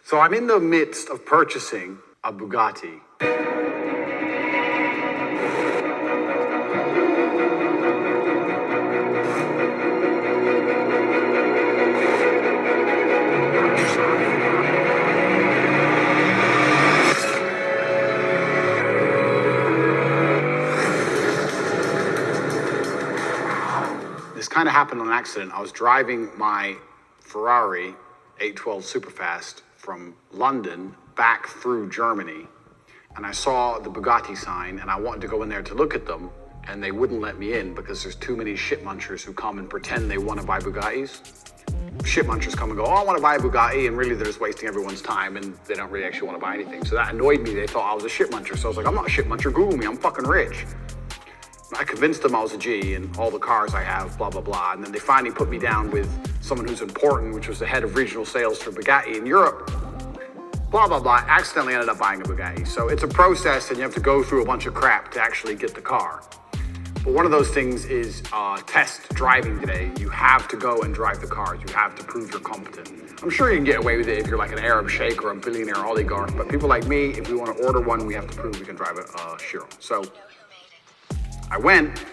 So I'm in the midst of purchasing a Bugatti. This kind of happened on accident. I was driving my Ferrari 812 Superfast from London back through Germany, and I saw the Bugatti sign, and I wanted to go in there to look at them, and they wouldn't let me in because there's too many shit munchers who come and pretend they want to buy Bugattis. Shit munchers come and go, oh, I want to buy a Bugatti, and really they're just wasting everyone's time, and they don't really actually want to buy anything. So that annoyed me. They thought I was a shit muncher. So I was like, I'm not a shit muncher. Google me. I'm fucking rich. I convinced them I was a G and all the cars I have, blah, blah, blah. And then they finally put me down with someone who's important, which was the head of regional sales for Bugatti in Europe. Blah, blah, blah. Accidentally ended up buying a Bugatti. So it's a process and you have to go through a bunch of crap to actually get the car. But one of those things is test driving today. You have to go and drive the cars. You have to prove you're competent. I'm sure you can get away with it if you're like an Arab sheikh or a billionaire oligarch. But people like me, if we want to order one, we have to prove we can drive a Shiro. So I went,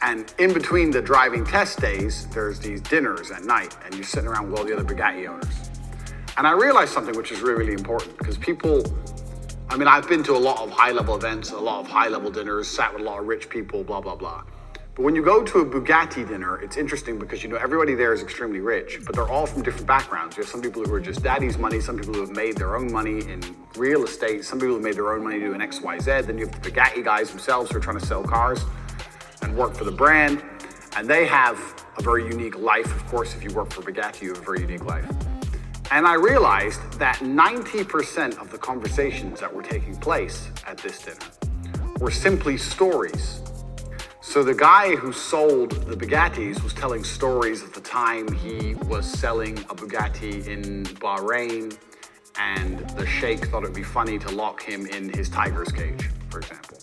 and in between the driving test days, there's these dinners at night, and you're sitting around with all the other Bugatti owners. And I realized something which is really, really important, because people, I mean, I've been to a lot of high-level events, a lot of high-level dinners, sat with a lot of rich people, blah, blah, blah. But when you go to a Bugatti dinner, it's interesting because, you know, everybody there is extremely rich, but they're all from different backgrounds. You have some people who are just daddy's money, some people who have made their own money in real estate, some people who have made their own money doing X, Y, Z. Then you have the Bugatti guys themselves who are trying to sell cars and work for the brand, and they have a very unique life. Of course, if you work for Bugatti, you have a very unique life. And I realized that 90% of the conversations that were taking place at this dinner were simply stories. So the guy who sold the Bugattis was telling stories of the time he was selling a Bugatti in Bahrain, and the sheikh thought it'd be funny to lock him in his tiger's cage, for example.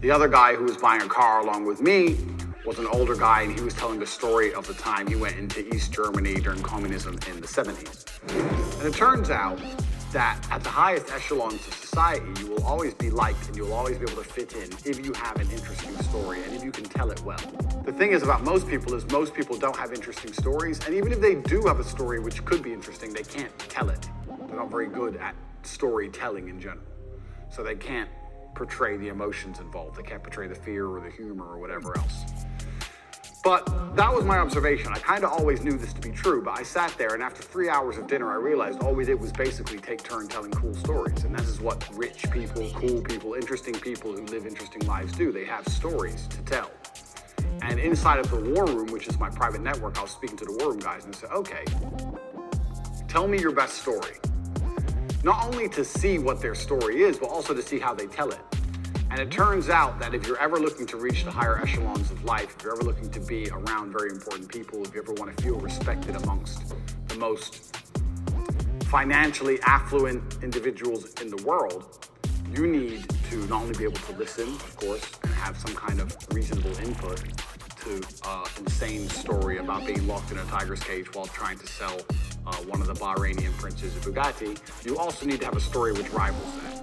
The other guy who was buying a car along with me was an older guy, and he was telling the story of the time he went into East Germany during communism in the 70s. And it turns out that at the highest echelons of society, you will always be liked and you'll always be able to fit in if you have an interesting story and if you can tell it well. The thing is about most people is most people don't have interesting stories, and even if they do have a story which could be interesting, they can't tell it. They're not very good at storytelling in general. So they can't portray the emotions involved. They can't portray the fear or the humor or whatever else. But that was my observation. I kind of always knew this to be true, but I sat there, and after 3 hours of dinner, I realized all we did was basically take turn telling cool stories. And this is what rich people, cool people, interesting people who live interesting lives do. They have stories to tell. And inside of the War Room, which is my private network, I was speaking to the War Room guys and I said, okay, tell me your best story. Not only to see what their story is, but also to see how they tell it. And it turns out that if you're ever looking to reach the higher echelons of life, if you're ever looking to be around very important people, if you ever want to feel respected amongst the most financially affluent individuals in the world, you need to not only be able to listen, of course, and have some kind of reasonable input to an insane story about being locked in a tiger's cage while trying to sell one of the Bahraini princes a Bugatti. You also need to have a story which rivals that.